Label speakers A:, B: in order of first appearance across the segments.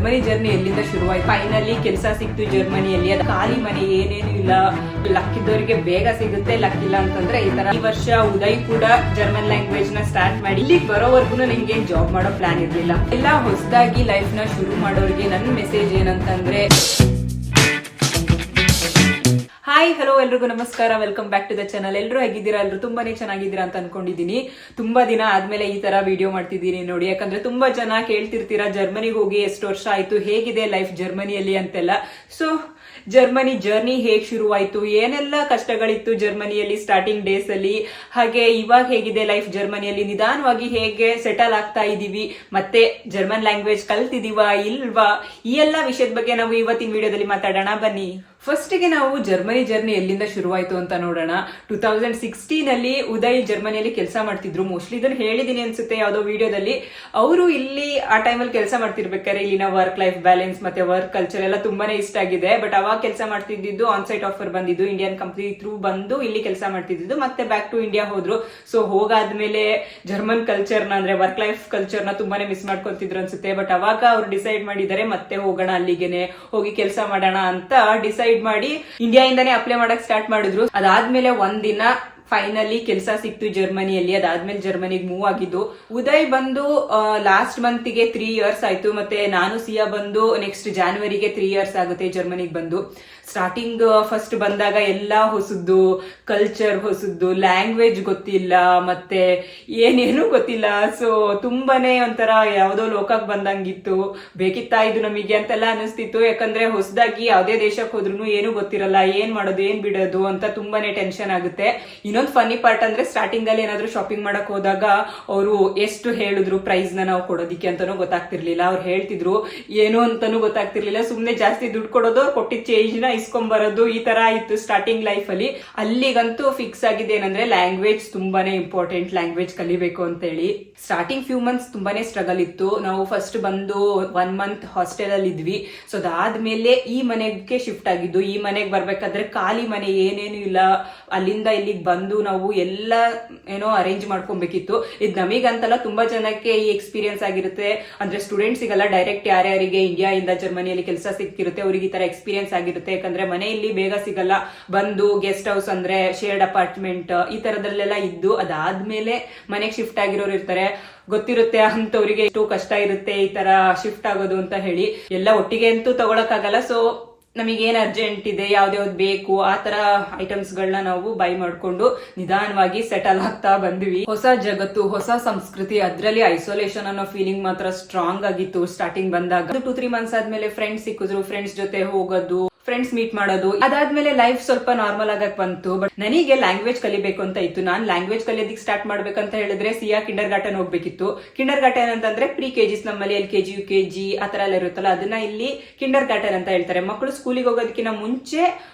A: Germany journey ಎಲ್ಲಿಂದ ಶುರುವಾಯ್ತು. Finally ಕೆಲಸ ಸಿಕ್ತು ಜರ್ಮನಿಯಲ್ಲಿ. ಅದು ಖಾಲಿ ಮನೆ ಏನೇನು ಇಲ್ಲ, ಲಕ್ಕಿದ್ದವರಿಗೆ ಬೇಗ ಸಿಗುತ್ತೆ, ಲಕ್ಕಿಲ್ಲ ಅಂತಂದ್ರೆ ಈ ತರ. ಈ ವರ್ಷ ಉದಯ್ ಕೂಡ ಜರ್ಮನ್ ಲ್ಯಾಂಗ್ವೇಜ್ ನ ಸ್ಟಾರ್ಟ್ ಮಾಡಿ ಇಲ್ಲಿಗೆ ಬರೋವರೆಗೂ ನಂಗೆ ಜಾಬ್ ಮಾಡೋ ಪ್ಲಾನ್ ಇರ್ಲಿಲ್ಲ. ಎಲ್ಲ ಹೊಸದಾಗಿ ಲೈಫ್ ನ ಶುರು ಮಾಡೋರಿಗೆ ನನ್ನ ಮೆಸೇಜ್ ಏನಂತಂದ್ರೆ, ಹಾಯ್ ಹಲೋ ಎಲ್ರಿಗೂ ನಮಸ್ಕಾರ, welcome back to the channel. ಎಲ್ಲರೂ ಹೇಗಿದ್ದೀರಾ? ಎಲ್ಲರೂ ತುಂಬಾನೇ ಚೆನ್ನಾಗಿದ್ದೀರಾ ಅಂತ ಅನ್ಕೊಂಡಿದೀನಿ. ತುಂಬಾ ದಿನ ಆದ್ಮೇಲೆ ಈ ತರ ವಿಡಿಯೋ ಮಾಡ್ತಿದ್ದೀನಿ ನೋಡಿ. ಯಾಕಂದ್ರೆ ತುಂಬಾ ಜನ ಕೇಳ್ತಿರ್ತೀರಾ ಜರ್ಮನಿಗೆ ಹೋಗಿ ಎಷ್ಟು ವರ್ಷ ಆಯ್ತು, ಹೇಗಿದೆ ಲೈಫ್ ಜರ್ಮನಿಯಲ್ಲಿ ಅಂತೆಲ್ಲ. ಸೊ ಜರ್ಮನಿ ಜರ್ನಿ ಹೇಗ್ ಶುರುವಾಯ್ತು, ಏನೆಲ್ಲ ಕಷ್ಟಗಳಿತ್ತು ಜರ್ಮನಿಯಲ್ಲಿ ಸ್ಟಾರ್ಟಿಂಗ್ ಡೇಸ್ ಅಲ್ಲಿ, ಹಾಗೆ ಇವಾಗ ಹೇಗಿದೆ ಲೈಫ್ ಜರ್ಮನಿಯಲ್ಲಿ, ನಿಧಾನವಾಗಿ ಹೇಗೆ ಸೆಟಲ್ ಆಗ್ತಾ ಇದೀವಿ, ಮತ್ತೆ ಜರ್ಮನ್ ಲ್ಯಾಂಗ್ವೇಜ್ ಕಲ್ತಿದೀವಾ ಇಲ್ವಾ, ಈ ಎಲ್ಲಾ ವಿಷಯದ ಬಗ್ಗೆ ನಾವು ಇವತ್ತಿನ ವಿಡಿಯೋದಲ್ಲಿ ಮಾತಾಡೋಣ ಬನ್ನಿ. ಫಸ್ಟ್ ಗೆ ನಾವು ಜರ್ಮನಿ ಜರ್ನಿ ಎಲ್ಲಿಂದ ಶುರುವಾಯ್ತು ಅಂತ ನೋಡೋಣ. 2016 ಅಲ್ಲಿ ಉದಯ್ ಜರ್ಮನಿಯಲ್ಲಿ ಕೆಲಸ ಮಾಡ್ತಿದ್ರು. ಮೋಸ್ಟ್ಲಿ ಇದನ್ನ ಹೇಳಿದೀನಿ ಅನ್ಸುತ್ತೆ ಯಾವ್ದೋ ವಿಡಿಯೋದಲ್ಲಿ. ಅವರು ಇಲ್ಲಿ ಆ ಟೈಮಲ್ಲಿ ಕೆಲಸ ಮಾಡ್ತಿರ್ಬೇಕಾದ್ರೆ ಇಲ್ಲಿನ ವರ್ಕ್ ಲೈಫ್ ಬ್ಯಾಲೆನ್ಸ್ ಮತ್ತೆ ವರ್ಕ್ ಕಲ್ಚರ್ ಎಲ್ಲ ತುಂಬಾನೇ ಇಷ್ಟ ಆಗಿದೆ. ಬಟ್ ಅವಾಗ ಕೆಲಸ ಮಾಡ್ತಿದ್ದು ಆನ್ ಸೈಟ್ ಆಫರ್ ಬಂದಿದ್ದು, ಇಂಡಿಯನ್ ಕಂಪ್ನಿ ಥ್ರೂ ಬಂದು ಇಲ್ಲಿ ಕೆಲಸ ಮಾಡ್ತಿದ್ದು, ಮತ್ತೆ ಬ್ಯಾಕ್ ಟು ಇಂಡಿಯಾ ಹೋದ್ರು. ಸೊ ಹೋಗಾದ್ಮೇಲೆ ಜರ್ಮನ್ ಕಲ್ಚರ್ ನ ಅಂದ್ರೆ ವರ್ಕ್ ಲೈಫ್ ಕಲ್ಚರ್ ನ ತುಂಬಾನೇ ಮಿಸ್ ಮಾಡ್ಕೊತಿದ್ರು ಅನ್ಸುತ್ತೆ. ಬಟ್ ಅವಾಗ ಅವ್ರು ಡಿಸೈಡ್ ಮಾಡಿದ್ದಾರೆ ಮತ್ತೆ ಹೋಗೋಣ, ಅಲ್ಲಿಗೆನೆ ಹೋಗಿ ಕೆಲಸ ಮಾಡೋಣ ಅಂತ ಡಿಸೈಡ್ ಮಾಡಿ ಇಂಡಿಯಾ ಇಂದಾನೆ ಅಪ್ಲೈ ಮಾಡಕ್ ಸ್ಟಾರ್ಟ್ ಮಾಡಿದ್ರು. ಅದಾದ್ಮೇಲೆ ಒಂದಿನ ಫೈನಲಿ ಕೆಲಸ ಸಿಕ್ತು ಜರ್ಮನಿಯಲ್ಲಿ. ಅದಾದ್ಮೇಲೆ ಜರ್ಮನಿಗೆ ಮೂವ್ ಆಗಿದ್ದು. ಉದಯ್ ಬಂದು ಲಾಸ್ಟ್ ಮಂತ್ ಗೆ 3 years ಆಯ್ತು. ಮತ್ತೆ ನಾನು ಸಿಯಾ ಬಂದು ನೆಕ್ಸ್ಟ್ ಜಾನ್ವರಿಗೆ 3 years ಆಗುತ್ತೆ ಜರ್ಮನಿಗೆ ಬಂದು. ಸ್ಟಾರ್ಟಿಂಗ್ ಫಸ್ಟ್ ಬಂದಾಗ ಎಲ್ಲ ಹೊಸದ್ದು, ಕಲ್ಚರ್ ಹೊಸದ್ದು, ಲ್ಯಾಂಗ್ವೇಜ್ ಗೊತ್ತಿಲ್ಲ, ಮತ್ತೆ ಏನೇನು ಗೊತ್ತಿಲ್ಲ. ಸೊ ತುಂಬಾನೇ ಒಂಥರ ಯಾವ್ದೋ ಲೋಕಕ್ಕೆ ಬಂದಂಗಿತ್ತು. ಬೇಕಿತ್ತಾ ಇದು ನಮಗೆ ಅಂತೆಲ್ಲ ಅನಿಸ್ತಿತ್ತು. ಯಾಕಂದ್ರೆ ಹೊಸದಾಗಿ ಯಾವ್ದೇ ದೇಶಕ್ಕೆ ಹೋದ್ರು ಏನು ಗೊತ್ತಿರಲ್ಲ, ಏನ್ ಮಾಡೋದು ಏನ್ ಬಿಡೋದು ಅಂತ ತುಂಬಾನೇ ಟೆನ್ಷನ್ ಆಗುತ್ತೆ. ಇನ್ನೊಂದು ಫನ್ನಿ ಪಾರ್ಟ್ ಅಂದ್ರೆ ಸ್ಟಾರ್ಟಿಂಗ್ ಅಲ್ಲಿ ಏನಾದ್ರು ಶಾಪಿಂಗ್ ಮಾಡಕ್ ಹೋದಾಗ ಅವರು ಎಷ್ಟು ಹೇಳಿದ್ರು ಪ್ರೈಸ್ ನ ನಾವು ಕೊಡೋದಿಕ್ಕೆ ಅಂತಾನೂ ಗೊತ್ತಾಗ್ತಿರ್ಲಿಲ್ಲ. ಅವ್ರು ಹೇಳ್ತಿದ್ರು ಏನು ಅಂತಾನೂ ಗೊತ್ತಾಗ್ತಿರ್ಲಿಲ್ಲ. ಸುಮ್ನೆ ಜಾಸ್ತಿ ದುಡ್ಡು ಕೊಡೋದು, ಕೊಟ್ಟಿದ್ದ ಚೇಂಜ್ ನ ಇಸ್ಕೊಂಬರೋದು, ಈ ತರ ಇತ್ತು ಸ್ಟಾರ್ಟಿಂಗ್ ಲೈಫ್ ಅಲ್ಲಿ. ಅಲ್ಲಿಗಂತೂ ಫಿಕ್ಸ್ ಆಗಿದೆ ಏನಂದ್ರೆ ಲ್ಯಾಂಗ್ವೇಜ್ ತುಂಬಾನೇ ಇಂಪಾರ್ಟೆಂಟ್, ಲ್ಯಾಂಗ್ವೇಜ್ ಕಲಿಬೇಕು ಅಂತ ಹೇಳಿ. ಸ್ಟಾರ್ಟಿಂಗ್ ಫ್ಯೂ ಮಂತ್ಸ್ ತುಂಬಾನೇ ಸ್ಟ್ರಗಲ್ ಇತ್ತು. ನಾವು ಫಸ್ಟ್ ಬಂದು 1 month ಹಾಸ್ಟೆಲ್ ಅಲ್ಲಿ ಇದ್ವಿ. ಸೊ ಅದಾದ್ಮೇಲೆ ಈ ಮನೆಗೆ ಶಿಫ್ಟ್ ಆಗಿದ್ದು. ಈ ಮನೆಗೆ ಬರ್ಬೇಕಾದ್ರೆ ಖಾಲಿ ಮನೆ ಏನೇನು ಇಲ್ಲ, ಅಲ್ಲಿಂದ ಇಲ್ಲಿಗೆ ಬಂದು ನಾವು ಎಲ್ಲ ಏನೋ ಅರೇಂಜ್ ಮಾಡ್ಕೊಬೇಕಿತ್ತು. ಇದು ನಮಗಂತಲ್ಲ, ತುಂಬಾ ಜನಕ್ಕೆ ಈ ಎಕ್ಸ್ಪೀರಿಯನ್ಸ್ ಆಗಿರುತ್ತೆ. ಅಂದ್ರೆ ಸ್ಟೂಡೆಂಟ್ಸ್ ಸಿಗಲ್ಲ, ಡೈರೆಕ್ಟ್ ಯಾರ್ಯಾರಿಗೆ ಇಂಡಿಯಾ ಇಂದ ಜರ್ಮನಿಯಲ್ಲಿ ಕೆಲಸ ಸಿಕ್ಕಿರುತ್ತೆ ಅವ್ರಿಗೆ ಈ ತರ ಎಕ್ಸ್ಪೀರಿಯನ್ಸ್ ಆಗಿರುತ್ತೆ. ಯಾಕಂದ್ರೆ ಮನೆಯಲ್ಲಿ ಬೇಗ ಸಿಗಲ್ಲ, ಬಂದು ಗೆಸ್ಟ್ ಹೌಸ್ ಅಂದ್ರೆ ಶೇರ್ಡ್ ಅಪಾರ್ಟ್ಮೆಂಟ್ ಈ ತರದಲ್ಲೆಲ್ಲ ಇದ್ದು ಅದಾದ್ಮೇಲೆ ಮನೆಗೆ ಶಿಫ್ಟ್ ಆಗಿರೋರು ಇರ್ತಾರೆ. ಗೊತ್ತಿರುತ್ತೆ ಅಂತವ್ರಿಗೆ ಎಷ್ಟು ಕಷ್ಟ ಇರುತ್ತೆ ಈ ತರ ಶಿಫ್ಟ್ ಆಗೋದು ಅಂತ ಹೇಳಿ. ಎಲ್ಲ ಒಟ್ಟಿಗೆ ಅಂತೂ ತಗೊಳಕ್ಕಾಗಲ್ಲ. ಸೊ ನಮಗೇನ್ ಅರ್ಜೆಂಟ್ ಇದೆ, ಯಾವ್ದ್ಯಾವ್ದು ಬೇಕು ಆ ತರ ಐಟಮ್ಸ್ ಗಳನ್ನ ನಾವು ಬೈ ಮಾಡ್ಕೊಂಡು ನಿಧಾನವಾಗಿ ಸೆಟಲ್ ಆಗ್ತಾ ಬಂದ್ವಿ. ಹೊಸ ಜಗತ್ತು, ಹೊಸ ಸಂಸ್ಕೃತಿ, ಅದ್ರಲ್ಲಿ ಐಸೋಲೇಷನ್ ಅನ್ನೋ ಫೀಲಿಂಗ್ ಮಾತ್ರ ಸ್ಟ್ರಾಂಗ್ ಆಗಿತ್ತು ಸ್ಟಾರ್ಟಿಂಗ್ ಬಂದಾಗ. 2-3 months ಆದ್ಮೇಲೆ ಫ್ರೆಂಡ್ಸ್ ಸಿಕ್ಕಿದ್ರು, ಫ್ರೆಂಡ್ಸ್ ಜೊತೆ ಹೋಗೋದು, ಫ್ರೆಂಡ್ಸ್ ಮೀಟ್ ಮಾಡೋದು. ಅದಾದ್ಮೇಲೆ ಲೈಫ್ ಸ್ವಲ್ಪ ನಾರ್ಮಲ್ ಆಗಕ್ ಬಂತು. ಬಟ್ ನನಗೆ ಲ್ಯಾಂಗ್ವೇಜ್ ಕಲಿಬೇಕು ಅಂತ ಇತ್ತು. ನಾನ್ ಲ್ಯಾಂಗ್ವೇಜ್ ಕಲಿಯೋದಕ್ಕೆ ಸ್ಟಾರ್ಟ್ ಮಾಡ್ಬೇಕಂತ ಹೇಳಿದ್ರೆ ಸಿಯಾ ಕಿಂಡರ್ ಗಾರ್ಟನ್ ಹೋಗ್ಬೇಕಿತ್ತು. ಕಿಂಡರ್ ಗಾರ್ಟನ್ ಅಂತಂದ್ರೆ ಪ್ರೀ ಕೆಜಿಸ್, ನಮ್ಮಲ್ಲಿ LKG UKG ಆ ತರ ಎಲ್ಲ ಇರುತ್ತಲ್ಲ, ಅದನ್ನ ಇಲ್ಲಿ ಕಿಂಡರ್ ಗಾರ್ಟನ್ ಅಂತ ಹೇಳ್ತಾರೆ. ಮಕ್ಕಳು ಸ್ಕೂಲಿಗೆ ಹೋಗೋದಕ್ಕಿಂತ ಮುಂಚೆ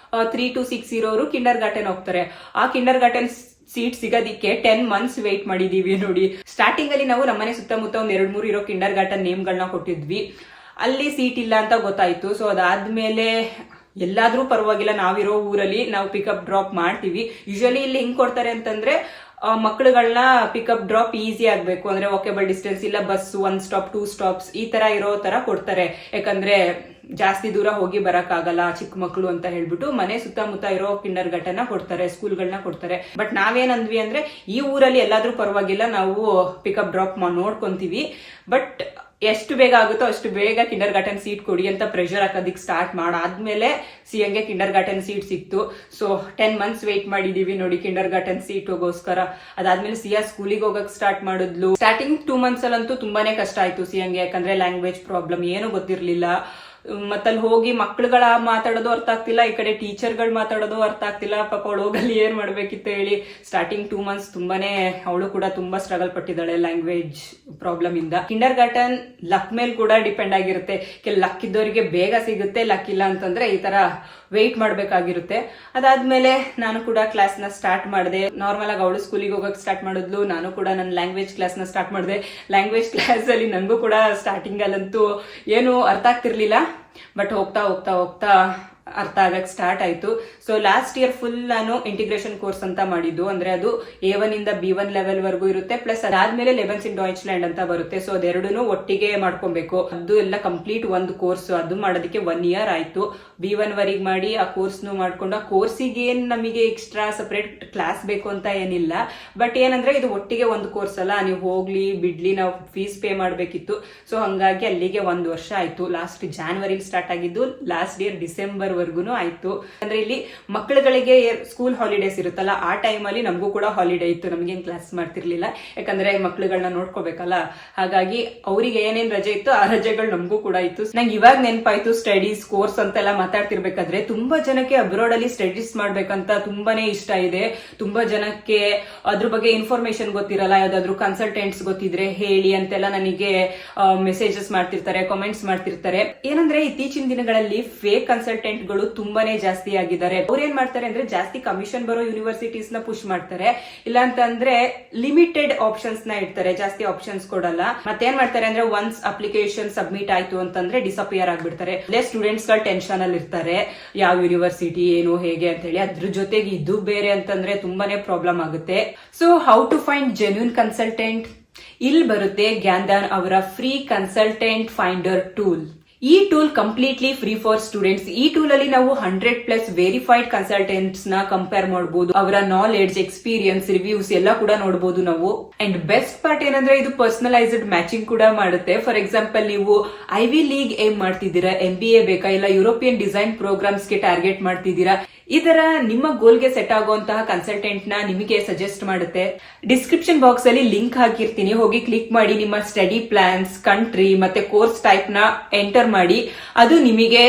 A: 3 to 6 ಇರೋರು ಕಿಂಡರ್ ಗಾರ್ಟನ್ ಹೋಗ್ತಾರೆ. ಆ ಕಿಂಡರ್ ಗಾರ್ಟನ್ ಸೀಟ್ ಸಿಗೋದಿಕ್ಕೆ 10 months ವೇಟ್ ಮಾಡಿದೀವಿ ನೋಡಿ. ಸ್ಟಾರ್ಟಿಂಗ್ ಅಲ್ಲಿ ನಾವು ನಮ್ಮನೆ ಸುತ್ತಮುತ್ತ ಒಂದ್ 2-3 ಇರೋ ಕಿಂಡರ್ ಗಾರ್ಟನ್ ನೇಮ್ ಗಳನ್ನ ಕೊಟ್ಟಿದ್ವಿ. ಅಲ್ಲಿ ಸೀಟ್ ಇಲ್ಲ ಅಂತ ಗೊತ್ತಾಯ್ತು. ಸೊ ಅದಾದ್ಮೇಲೆ ಎಲ್ಲಾದ್ರೂ ಪರವಾಗಿಲ್ಲ, ನಾವಿರೋ ಊರಲ್ಲಿ ನಾವು ಪಿಕಪ್ ಡ್ರಾಪ್ ಮಾಡ್ತೀವಿ. ಯೂಶಲಿ ಇಲ್ಲಿ ಹೆಂಗ್ ಕೊಡ್ತಾರೆ ಅಂತಂದ್ರೆ ಮಕ್ಕಳುಗಳನ್ನ ಪಿಕಪ್ ಡ್ರಾಪ್ ಈಸಿ ಆಗ್ಬೇಕು ಅಂದ್ರೆ ವಾಕೇಬಲ್ ಡಿಸ್ಟೆನ್ಸ್, ಇಲ್ಲ ಬಸ್ 1 stop 2 stops ಈ ತರ ಇರೋ ತರ ಕೊಡ್ತಾರೆ. ಯಾಕಂದ್ರೆ ಜಾಸ್ತಿ ದೂರ ಹೋಗಿ ಬರಕ್ ಆಗಲ್ಲ ಚಿಕ್ಕ ಮಕ್ಕಳು ಅಂತ ಹೇಳ್ಬಿಟ್ಟು ಮನೆ ಸುತ್ತಮುತ್ತ ಇರೋ ಕಿಂಡರ್ ಗಾರ್ಟನ್ ಕೊಡ್ತಾರೆ, ಸ್ಕೂಲ್ಗಳನ್ನ ಕೊಡ್ತಾರೆ. ಬಟ್ ನಾವೇನಂದ್ವಿ ಅಂದ್ರೆ ಈ ಊರಲ್ಲಿ ಎಲ್ಲಾದ್ರೂ ಪರವಾಗಿಲ್ಲ, ನಾವು ಪಿಕಪ್ ಡ್ರಾಪ್ ನೋಡ್ಕೊಂತೀವಿ. ಬಟ್ ಎಷ್ಟು ಬೇಗ ಆಗುತ್ತೋ ಅಷ್ಟು ಬೇಗ ಕಿಂಡರ್ ಗಾರ್ಟನ್ ಸೀಟ್ ಕೊಡಿ ಅಂತ ಪ್ರೆಷರ್ ಹಾಕೋದಿಕ್ ಸ್ಟಾರ್ಟ್ ಮಾಡಾದ್ಮೇಲೆ ಸಿಯಂಗೆ ಕಿಂಡರ್ ಗಾರ್ಟನ್ ಸೀಟ್ ಸಿಕ್ತು. ಸೊ 10 months ವೇಟ್ ಮಾಡಿದೀವಿ ನೋಡಿ ಕಿಂಡರ್ ಗಾರ್ಟನ್ ಸೀಟ್ ಹೋಗೋಸ್ಕರ. ಅದಾದ್ಮೇಲೆ ಸಿಯಾ ಸ್ಕೂಲಿಗೆ ಹೋಗಕ್ ಸ್ಟಾರ್ಟ್ ಮಾಡಿದ್ಲು. ಸ್ಟಾರ್ಟಿಂಗ್ 2 months ಅಲ್ಲಂತೂ ತುಂಬಾನೇ ಕಷ್ಟ ಆಯ್ತು ಸಿಯಂಗೆ. ಯಾಕಂದ್ರೆ ಲ್ಯಾಂಗ್ವೇಜ್ ಪ್ರಾಬ್ಲಮ್, ಏನು ಗೊತ್ತಿರ್ಲಿಲ್ಲ. ಮತ್ತಲ್ಲಿ ಹೋಗಿ ಮಕ್ಳುಗಳ ಮಾತಾಡೋದು ಅರ್ಥ ಆಗ್ತಿಲ್ಲ, ಈ ಕಡೆ ಟೀಚರ್ಗಳು ಮಾತಾಡೋದು ಅರ್ಥ ಆಗ್ತಿಲ್ಲ. ಪಾಪ ಅವಳು ಹೋಗಲ್ಲಿ ಏನ್ ಮಾಡ್ಬೇಕಿತ್ತು ಹೇಳಿ. ಸ್ಟಾರ್ಟಿಂಗ್ 2 months ತುಂಬಾನೇ ಅವಳು ಕೂಡ ತುಂಬಾ ಸ್ಟ್ರಗಲ್ ಪಟ್ಟಿದ್ದಾಳೆ ಲ್ಯಾಂಗ್ವೇಜ್ ಪ್ರಾಬ್ಲಮ್ ಇಂದ. ಕಿಂಡರ್ ಗಾರ್ಟನ್ ಲಕ್ ಮೇಲೆ ಕೂಡ ಡಿಪೆಂಡ್ ಆಗಿರುತ್ತೆ. ಲಕ್ ಇದ್ದವರಿಗೆ ಬೇಗ ಸಿಗುತ್ತೆ, ಲಕ್ ಇಲ್ಲ ಅಂತಂದ್ರೆ ಈ ತರ ವೆಯ್ಟ್ ಮಾಡ್ಬೇಕಾಗಿರುತ್ತೆ. ಅದಾದ್ಮೇಲೆ ನಾನು ಕೂಡ ಕ್ಲಾಸ್ ನ ಸ್ಟಾರ್ಟ್ ಮಾಡಿದೆ. ನಾರ್ಮಲ್ ಆಗಿ ಅವಳು ಸ್ಕೂಲಿಗೆ ಹೋಗಕ್ ಸ್ಟಾರ್ಟ್ ಮಾಡಿದ್ಲು, ನಾನು ಕೂಡ ನನ್ನ ಲ್ಯಾಂಗ್ವೇಜ್ ಕ್ಲಾಸ್ ನ ಸ್ಟಾರ್ಟ್ ಮಾಡಿದೆ. ಲ್ಯಾಂಗ್ವೇಜ್ ಕ್ಲಾಸ್ ಅಲ್ಲಿ ನನಗೂ ಕೂಡ ಸ್ಟಾರ್ಟಿಂಗ್ ಅಲ್ಲಂತೂ ಏನು ಅರ್ಥ ಆಗ್ತಿರ್ಲಿಲ್ಲ. ಬಟ್ ಹೋಗ್ತಾ ಹೋಗ್ತಾ ಹೋಗ್ತಾ ಅರ್ಥ ಆಗಕ್ ಸ್ಟಾರ್ಟ್ ಆಯ್ತು. ಸೊ ಲಾಸ್ಟ್ ಇಯರ್ ಫುಲ್ ನಾನು ಇಂಟಿಗ್ರೇಷನ್ ಕೋರ್ಸ್ ಅಂತ ಮಾಡಿದ್ದು. ಅಂದ್ರೆ ಅದು A1 ಇಂದ B1 ಲೆವೆಲ್ ವರೆಗೂ ಇರುತ್ತೆ, ಪ್ಲಸ್ ಅದಾದ್ಮೇಲೆ ಲೆವೆನ್ಸ್ ಇನ್ ಡಾಯ್ಚ್ಲ್ಯಾಂಡ್ ಅಂತ ಬರುತ್ತೆ. ಸೊ ಅದೆರಡೂ ಒಟ್ಟಿಗೆ ಮಾಡ್ಕೊಬೇಕು. ಅದು ಎಲ್ಲ ಕಂಪ್ಲೀಟ್ ಒಂದು ಕೋರ್ಸ್. ಅದು ಮಾಡೋದಕ್ಕೆ 1 ಇಯರ್ ಆಯ್ತು. B1 ವರೆಗೆ ಮಾಡಿ ಆ ಕೋರ್ಸ್ನು ಮಾಡ್ಕೊಂಡು, ಆ ಕೋರ್ಸಿಗೆ ಏನ್ ನಮಗೆ ಎಕ್ಸ್ಟ್ರಾ ಸಪರೇಟ್ ಕ್ಲಾಸ್ ಬೇಕು ಅಂತ ಏನಿಲ್ಲ. ಬಟ್ ಏನಂದ್ರೆ ಇದು ಒಟ್ಟಿಗೆ ಒಂದು ಕೋರ್ಸ್ ಅಲ್ಲ, ನೀವು ಹೋಗ್ಲಿ ಬಿಡ್ಲಿ ನಾವು ಫೀಸ್ ಪೇ ಮಾಡ್ಬೇಕಿತ್ತು. ಸೊ ಹಂಗಾಗಿ ಅಲ್ಲಿಗೆ 1 ವರ್ಷ ಆಯ್ತು. ಲಾಸ್ಟ್ ಜಾನ್ವರಿ ಸ್ಟಾರ್ಟ್ ಆಗಿದ್ದು, ಲಾಸ್ಟ್ ಇಯರ್ ಡಿಸೆಂಬರ್ ವರ್ಗುನು ಆಯ್ತು. ಅಂದ್ರೆ ಇಲ್ಲಿ ಮಕ್ಕಳುಗಳಿಗೆ ಸ್ಕೂಲ್ ಹಾಲಿಡೇಸ್ ಇರುತ್ತಲ್ಲ, ಆ ಟೈಮ್ ಅಲ್ಲಿ ನಮಗೂ ಕೂಡ ಹಾಲಿಡೇ ಇತ್ತು. ನಮ್ಗೇನ್ ಕ್ಲಾಸ್ ಮಾಡ್ತಿರ್ಲಿಲ್ಲ, ಯಾಕಂದ್ರೆ ಮಕ್ಕಳುಗಳನ್ನ ನೋಡ್ಕೋಬೇಕಲ್ಲ. ಹಾಗಾಗಿ ಅವ್ರಿಗೆ ಏನೇನ್ ರಜೆ ಇತ್ತು ಆ ರಜೆಗಳು ನಮಗೂ ಕೂಡ ಇತ್ತು. ನಂಗೆ ಇವಾಗ ನೆನಪಾಯ್ತು, ಸ್ಟಡೀಸ್ ಕೋರ್ಸ್ ಅಂತೆಲ್ಲ ಮಾತಾಡ್ತಿರ್ಬೇಕಾದ್ರೆ ತುಂಬಾ ಜನಕ್ಕೆ ಅಬ್ರಾಡ್ ಅಲ್ಲಿ ಸ್ಟಡೀಸ್ ಮಾಡ್ಬೇಕಂತ ತುಂಬಾನೇ ಇಷ್ಟ ಇದೆ. ತುಂಬಾ ಜನಕ್ಕೆ ಅದ್ರ ಬಗ್ಗೆ ಇನ್ಫಾರ್ಮೇಶನ್ ಗೊತ್ತಿರಲ್ಲ. ಯಾವ್ದಾದ್ರು ಕನ್ಸಲ್ಟೆಂಟ್ಸ್ ಗೊತ್ತಿದ್ರೆ ಹೇಳಿ ಅಂತೆಲ್ಲ ನನಗೆ ಮೆಸೇಜಸ್ ಮಾಡ್ತಿರ್ತಾರೆ, ಕಾಮೆಂಟ್ಸ್ ಮಾಡ್ತಿರ್ತಾರೆ. ಏನಂದ್ರೆ ಇತ್ತೀಚಿನ ದಿನಗಳಲ್ಲಿ ಫೇಕ್ ಕನ್ಸಲ್ಟೆಂಟ್ ಗಳು ತುಂಬಾನೇ ಜಾಸ್ತಿ ಆಗಿದ್ದಾರೆ. ಅವ್ರು ಏನ್ ಮಾಡ್ತಾರೆ ಅಂದ್ರೆ ಜಾಸ್ತಿ ಕಮಿಷನ್ ಬರೋ ಯೂನಿವರ್ಸಿಟೀಸ್ ನ ಪುಷ್ ಮಾಡ್ತಾರೆ, ಇಲ್ಲ ಅಂತಂದ್ರೆ ಲಿಮಿಟೆಡ್ ಆಪ್ಷನ್ಸ್ ನ ಇಡ್ತಾರೆ, ಜಾಸ್ತಿ ಆಪ್ಷನ್ಸ್ ಕೊಡಲ್ಲ. ಮತ್ತೇನ್ ಮಾಡ್ತಾರೆ ಅಂದ್ರೆ ಒನ್ಸ್ ಅಪ್ಲಿಕೇಶನ್ ಸಬ್ಮಿಟ್ ಆಯ್ತು ಅಂತಂದ್ರೆ ಡಿಸಪಿಯರ್ ಆಗ್ಬಿಡ್ತಾರೆ. ಅಲ್ಲೇ ಸ್ಟೂಡೆಂಟ್ಸ್ ಗಳು ಟೆನ್ಷನ್ ಅಲ್ಲಿ ಇರ್ತಾರೆ, ಯಾವ ಯೂನಿವರ್ಸಿಟಿ ಏನು ಹೇಗೆ ಅಂತ ಹೇಳಿ. ಅದ್ರ ಜೊತೆಗೆ ಇದು ಬೇರೆ ಅಂತಂದ್ರೆ ತುಂಬಾನೇ ಪ್ರಾಬ್ಲಮ್ ಆಗುತ್ತೆ. So how to find genuine consultant? ಇಲ್ಲಿ ಬರುತ್ತೆ ಗ್ಯಾನ್ದಾನ್ ಅವರ ಫ್ರೀ ಕನ್ಸಲ್ಟೆಂಟ್ ಫೈಂಡರ್ ಟೂಲ್. ಈ tool completely free for students. ಈ ಟೂಲ್ ಅಲ್ಲಿ ನಾವು 100+ ವೆರಿಫೈಡ್ ಕನ್ಸಲ್ಟೆಂಟ್ಸ್ ನ ಕಂಪೇರ್ ಮಾಡಬಹುದು. ಅವರ ನಾಲೆಡ್ಜ್, ಎಕ್ಸ್ಪೀರಿಯನ್ಸ್, ರಿವ್ಯೂಸ್ ಎಲ್ಲ ಕೂಡ ನೋಡಬಹುದು ನಾವು. ಅಂಡ್ ಬೆಸ್ಟ್ ಪಾರ್ಟ್ ಏನಂದ್ರೆ ಇದು ಪರ್ಸನಲೈಸ್ಡ್ ಮ್ಯಾಚಿಂಗ್ ಕೂಡ ಮಾಡುತ್ತೆ. ಫಾರ್ ಎಕ್ಸಾಂಪಲ್, ನೀವು ಐವಿ ಲೀಗ್ ಏಮ್ ಮಾಡ್ತಿದ್ದೀರಾ, MBA ಬೇಕಾ, ಇಲ್ಲ ಯುರೋಪಿಯನ್ ಡಿಸೈನ್ ಪ್ರೋಗ್ರಾಮ್ಸ್ ಗೆ ಟಾರ್ಗೆಟ್ ಮಾಡ್ತಿದ್ದೀರಾ, ಇದರ ನಿಮ್ಮ ಗೋಲ್ಗೆ ಸೆಟ್ ಆಗುವಂತಹ ಕನ್ಸಲ್ಟೆಂಟ್ ನ ನಿಮಗೆ ಸಜೆಸ್ಟ್ ಮಾಡುತ್ತೆ. ಡಿಸ್ಕ್ರಿಪ್ಷನ್ ಬಾಕ್ಸ್ ಅಲ್ಲಿ ಲಿಂಕ್ ಹಾಕಿರ್ತೀನಿ, ಹೋಗಿ ಕ್ಲಿಕ್ ಮಾಡಿ ನಿಮ್ಮ ಸ್ಟಡಿ ಪ್ಲಾನ್ಸ್, ಕಂಟ್ರಿ ಮತ್ತೆ ಕೋರ್ಸ್ ಟೈಪ್ ನ ಎಂಟರ್ ಮಾಡಿ. ಅದು ನಿಮಗೆ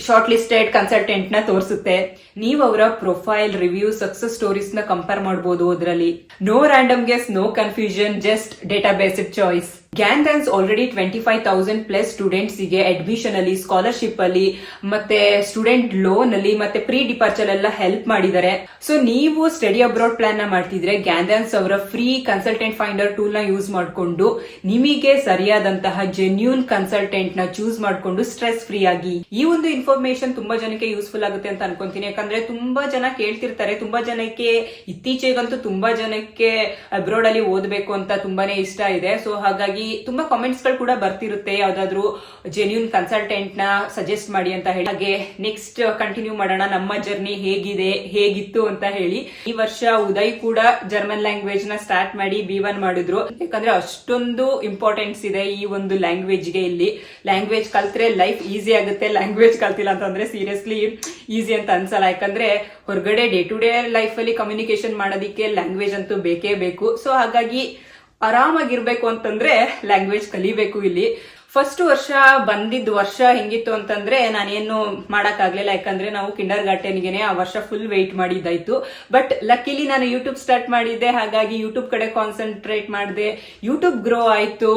A: ಶಾರ್ಟ್ ಲಿಸ್ಟೆಡ್ ಕನ್ಸಲ್ಟೆಂಟ್ ನ ತೋರಿಸುತ್ತೆ. ನೀವು ಅವರ ಪ್ರೊಫೈಲ್, ರಿವ್ಯೂ, ಸಕ್ಸಸ್ ಸ್ಟೋರೀಸ್ ನ ಕಂಪೇರ್ ಮಾಡಬಹುದು. ಅದರಲ್ಲಿ no random guess, no confusion, just data based choice. Gyandhan already 25,000+ students ಗೆ ಅಡ್ಮಿಷನ್ ಅಲ್ಲಿ, ಸ್ಕಾಲರ್ಶಿಪ್ ಅಲ್ಲಿ, ಮತ್ತೆ ಸ್ಟೂಡೆಂಟ್ ಲೋನ್ ಅಲ್ಲಿ, ಮತ್ತೆ ಪ್ರೀ ಡಿಪಾರ್ಚರ್ ಎಲ್ಲ ಹೆಲ್ಪ್ ಮಾಡಿದ್ದಾರೆ. ಸೊ ನೀವು ಸ್ಟಡಿ ಅಬ್ರಾಡ್ ಪ್ಲಾನ್ ನ ಮಾಡ್ತಿದ್ರೆ ಗ್ಯಾನ್ದಾನ್ಸ್ ಅವರ ಫ್ರೀ ಕನ್ಸಲ್ಟೆಂಟ್ ಫೈಂಡರ್ ಟೂಲ್ ನ ಯೂಸ್ ಮಾಡಿಕೊಂಡು ನಿಮಗೆ ಸರಿಯಾದಂತಹ ಜೆನ್ಯೂನ್ ಕನ್ಸಲ್ಟೆಂಟ್ ನ ಚೂಸ್ ಮಾಡಿಕೊಂಡು ಸ್ಟ್ರೆಸ್ ಫ್ರೀ ಆಗಿ. ಈ ಒಂದು ಇನ್ಫಾರ್ಮೇಶನ್ ತುಂಬಾ ಜನಕ್ಕೆ ಯೂಸ್ಫುಲ್ ಆಗುತ್ತೆ ಅಂತ ಅನ್ಕೊಂತೀನಿ. ಯಾಕಂದ್ರೆ ತುಂಬಾ ಜನ ಕೇಳ್ತಿರ್ತಾರೆ, ತುಂಬಾ ಜನಕ್ಕೆ ಇತ್ತೀಚೆಗಂತೂ ತುಂಬಾ ಜನಕ್ಕೆ ಅಬ್ರಾಡ್ ಅಲ್ಲಿ ಓದಬೇಕು ಅಂತ ತುಂಬಾನೇ ಇಷ್ಟ ಇದೆ. ಸೊ ಹಾಗಾಗಿ ತುಂಬಾ ಕಾಮೆಂಟ್ಸ್ ಗಳು ಕೂಡ ಬರ್ತಿರುತ್ತೆ, ಯಾವ್ದಾದ್ರು ಜೆನ್ಯೂನ್ ಕನ್ಸಲ್ಟೆಂಟ್ ನ ಸಜೆಸ್ಟ್ ಮಾಡಿ ಅಂತ ಹೇಳಿ. ಹಾಗೆ ನೆಕ್ಸ್ಟ್ ಕಂಟಿನ್ಯೂ ಮಾಡೋಣ, ನಮ್ಮ ಜರ್ನಿ ಹೇಗಿದೆ, ಹೇಗಿತ್ತು ಅಂತ ಹೇಳಿ. ಈ ವರ್ಷ ಉದಯ್ ಕೂಡ ಜರ್ಮನ್ ಲ್ಯಾಂಗ್ವೇಜ್ ನ ಸ್ಟಾರ್ಟ್ ಮಾಡಿ B1 ಮಾಡಿದ್ರು. ಯಾಕಂದ್ರೆ ಅಷ್ಟೊಂದು ಇಂಪಾರ್ಟೆನ್ಸ್ ಇದೆ ಈ ಒಂದು ಲ್ಯಾಂಗ್ವೇಜ್ ಗೆ. ಇಲ್ಲಿ ಲ್ಯಾಂಗ್ವೇಜ್ ಕಲ್ತ್ರೆ ಲೈಫ್ ಈಸಿ ಆಗುತ್ತೆ, ಲ್ಯಾಂಗ್ವೇಜ್ ಕಲ್ತಿಲ್ಲ ಅಂತಂದ್ರೆ ಸೀರಿಯಸ್ಲಿ ಈಸಿ ಅಂತ ಅನ್ಸಲ್ಲ. ಯಾಕಂದ್ರೆ ಹೊರಗಡೆ ಡೇ ಟು ಡೇ ಲೈಫ್ ಅಲ್ಲಿ ಕಮ್ಯುನಿಕೇಶನ್ ಮಾಡೋದಿಕ್ಕೆ ಲ್ಯಾಂಗ್ವೇಜ್ ಅಂತೂ ಬೇಕೇ ಬೇಕು. ಸೊ ಹಾಗಾಗಿ ಆರಾಮಾಗಿರ್ಬೇಕು ಅಂತಂದ್ರೆ ಲ್ಯಾಂಗ್ವೇಜ್ ಕಲಿಬೇಕು. ಇಲ್ಲಿ ಫಸ್ಟ್ ವರ್ಷ ಬಂದಿದ್ದ ವರ್ಷ ಹೆಂಗಿತ್ತು ಅಂತಂದ್ರೆ ನಾನೇನು ಮಾಡಕ್ ಆಗ್ಲಿಲ್ಲ, ಯಾಕಂದ್ರೆ ನಾವು ಕಿಂಡರ್ ಗಾರ್ಟನ್ಗೆನೆ ಆ ವರ್ಷ ಫುಲ್ ವೆಯ್ಟ್ ಮಾಡಿದ್ದಾಯ್ತು. ಬಟ್ ಲಕ್ಕಿಲಿ ನಾನು ಯೂಟ್ಯೂಬ್ ಸ್ಟಾರ್ಟ್ ಮಾಡಿದ್ದೆ, ಹಾಗಾಗಿ ಯೂಟ್ಯೂಬ್ ಕಡೆ ಕಾನ್ಸಂಟ್ರೇಟ್ ಮಾಡಿದೆ. ಯೂಟ್ಯೂಬ್ ಗ್ರೋ ಆಯ್ತು,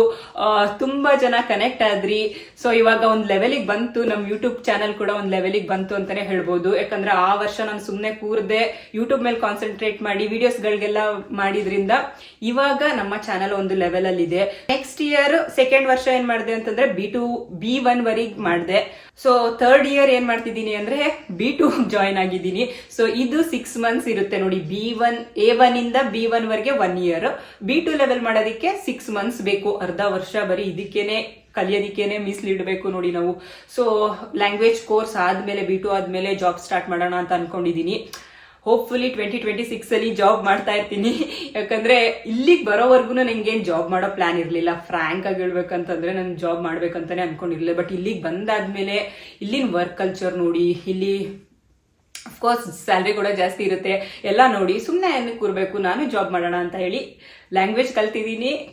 A: ತುಂಬಾ ಜನ ಕನೆಕ್ಟ್ ಆದ್ರಿ. ಸೊ ಇವಾಗ ಒಂದ್ ಲೆವೆಲಿಗೆ ಬಂತು, ನಮ್ ಯೂಟ್ಯೂಬ್ ಚಾನಲ್ ಕೂಡ ಒಂದ್ ಲೆವೆಲಿಗೆ ಬಂತು ಅಂತಾನೆ ಹೇಳ್ಬೋದು. ಯಾಕಂದ್ರೆ ಆ ವರ್ಷ ನಾನು ಸುಮ್ನೆ ಕೂರ್ದೆ ಯೂಟ್ಯೂಬ್ ಮೇಲೆ ಕಾನ್ಸಂಟ್ರೇಟ್ ಮಾಡಿ ವಿಡಿಯೋಸ್ ಗಳಿಗೆಲ್ಲ ಮಾಡಿದ್ರಿಂದ ಇವಾಗ ನಮ್ಮ ಚಾನಲ್ ಒಂದು ಲೆವೆಲ್ ಅಲ್ಲಿ ಇದೆ. ನೆಕ್ಸ್ಟ್ ಇಯರ್ ಸೆಕೆಂಡ್ ವರ್ಷ ಏನ್ ಮಾಡಿದೆ ಅಂತಂದ್ರೆ B1 ವರೆಗೆ ಮಾಡಿದೆ. ಸೊ ಥರ್ಡ್ ಇಯರ್ ಏನ್ ಮಾಡ್ತಿದ್ದೀನಿ ಅಂದ್ರೆ B2 ಜಾಯಿನ್ ಆಗಿದ್ದೀನಿ. ಸೊ ಇದು 6 ಮಂತ್ಸ್ ಇರುತ್ತೆ ನೋಡಿ. A1 ಇಂದ B1 ವರೆಗೆ 1 ಇಯರ್, B2 ಲೆವೆಲ್ ಮಾಡೋದಕ್ಕೆ 6 ಮಂತ್ಸ್ ಬೇಕು. ಅರ್ಧ ವರ್ಷ ಬರೀ ಇದಕ್ಕೇನೆ ಕಲಿಯೋದಿಕ್ಕೇನೆ ಮೀಸಲಿಡಬೇಕು ನೋಡಿ ನಾವು. ಸೊ ಲ್ಯಾಂಗ್ವೇಜ್ ಕೋರ್ಸ್ ಆದ್ಮೇಲೆ B2 ಆದ್ಮೇಲೆ ಜಾಬ್ ಸ್ಟಾರ್ಟ್ ಮಾಡೋಣ ಅಂತ ಅನ್ಕೊಂಡಿದೀನಿ. ಹೋಪ್ಫುಲಿ 2026 ಅಲ್ಲಿ ಜಾಬ್ ಮಾಡ್ತಾ ಇರ್ತೀನಿ. ಯಾಕಂದ್ರೆ ಇಲ್ಲಿಗೆ ಬರೋವರೆಗೂ ನಂಗೇನ್ ಜಾಬ್ ಮಾಡೋ ಪ್ಲಾನ್ ಇರ್ಲಿಲ್ಲ. ಫ್ರಾಂಕ್ ಆಗಿ ಹೇಳ್ಬೇಕಂತಂದ್ರೆ ನಾನು ಜಾಬ್ ಮಾಡ್ಬೇಕಂತಾನೆ ಅನ್ಕೊಂಡಿರ್ಲಿಲ್ಲ. ಬಟ್ ಇಲ್ಲಿಗೆ ಬಂದಾದ್ಮೇಲೆ ಇಲ್ಲಿನ ವರ್ಕ್ ಕಲ್ಚರ್ ನೋಡಿ, ಇಲ್ಲಿ ಅಫ್ಕೋರ್ಸ್ ಸ್ಯಾಲ್ರಿ ಕೂಡ ಜಾಸ್ತಿ ಇರುತ್ತೆ, ಎಲ್ಲ ನೋಡಿ ಸುಮ್ಮನೆ ಏನಕ್ಕೆ ಕೂರ್ಬೇಕು, ನಾನು ಜಾಬ್ ಮಾಡೋಣ ಅಂತ ಹೇಳಿ ಲ್ಯಾಂಗ್ವೇಜ್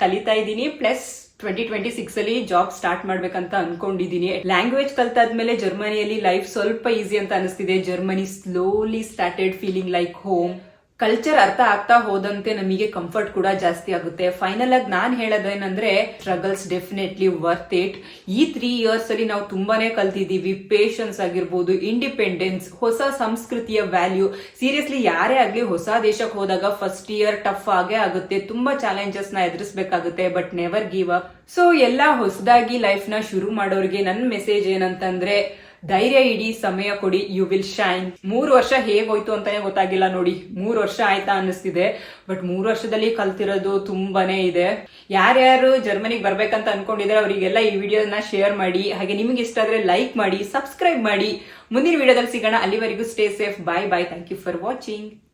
A: ಕಲಿತಾ ಇದ್ದೀನಿ. ಪ್ಲಸ್ 2026 ಅಲ್ಲಿ ಜಾಬ್ ಸ್ಟಾರ್ಟ್ ಮಾಡ್ಬೇಕಂತ ಅನ್ಕೊಂಡಿದೀನಿ. ಲ್ಯಾಂಗ್ವೇಜ್ ಕಲ್ತಾದ್ಮೇಲೆ ಜರ್ಮನಿಯಲ್ಲಿ ಲೈಫ್ ಸ್ವಲ್ಪ ಈಸಿ ಅಂತ ಅನಿಸ್ತಿದೆ. Germany slowly started feeling like home. Culture ಅರ್ಥ ಆಗ್ತಾ ಹೋದಂತೆ ನಮಗೆ ಕಂಫರ್ಟ್ ಕೂಡ ಜಾಸ್ತಿ ಆಗುತ್ತೆ. ಫೈನಲ್ ಆಗಿ ನಾನ್ ಹೇಳೋದೇನಂದ್ರೆ ಸ್ಟ್ರಗಲ್ಸ್ ಡೆಫಿನೆಟ್ಲಿ ವರ್ತ್ ಇಟ್. ಈ 3 ಇಯರ್ಸ್ ಅಲ್ಲಿ ನಾವು ತುಂಬಾನೇ ಕಲ್ತಿದೀವಿ. ಪೇಷನ್ಸ್ ಆಗಿರ್ಬೋದು, ಇಂಡಿಪೆಂಡೆನ್ಸ್, ಹೊಸ ಸಂಸ್ಕೃತಿಯ ವ್ಯಾಲ್ಯೂ. ಸೀರಿಯಸ್ಲಿ ಯಾರೇ ಆಗ್ಲಿ ಹೊಸ ದೇಶಕ್ಕೆ ಹೋದಾಗ ಫಸ್ಟ್ ಇಯರ್ ಟಫ್ ಆಗೇ ಆಗುತ್ತೆ, ತುಂಬಾ ಚಾಲೆಂಜಸ್ ನ ಎದುರಿಸಬೇಕಾಗುತ್ತೆ. But never give up. So ಎಲ್ಲ ಹೊಸದಾಗಿ ಲೈಫ್ ನ ಶುರು ಮಾಡೋರಿಗೆ ನನ್ನ ಮೆಸೇಜ್ ಏನಂತಂದ್ರೆ ಧೈರ್ಯ ಇಡಿ, ಸಮಯ ಕೊಡಿ, ಯು ವಿಲ್ ಶೈನ್. 3 ವರ್ಷ ಹೇಗೋಯ್ತು ಅಂತಾನೆ ಗೊತ್ತಾಗಿಲ್ಲ ನೋಡಿ. 3 ವರ್ಷ ಆಯ್ತಾ ಅನ್ನಿಸ್ತಿದೆ. ಬಟ್ 3 ವರ್ಷದಲ್ಲಿ ಕಲ್ತಿರೋದು ತುಂಬಾನೇ ಇದೆ. ಯಾರ್ಯಾರು ಜರ್ಮನಿಗೆ ಬರ್ಬೇಕಂತ ಅನ್ಕೊಂಡಿದ್ರೆ ಅವರಿಗೆಲ್ಲ ಈ ವಿಡಿಯೋನ ಶೇರ್ ಮಾಡಿ. ಹಾಗೆ ನಿಮ್ಗೆ ಇಷ್ಟ ಆದ್ರೆ ಲೈಕ್ ಮಾಡಿ, ಸಬ್ಸ್ಕ್ರೈಬ್ ಮಾಡಿ. ಮುಂದಿನ ವಿಡಿಯೋದಲ್ಲಿ ಸಿಗೋಣ. ಅಲ್ಲಿವರೆಗೂ stay safe. Bye bye. Thank you for watching.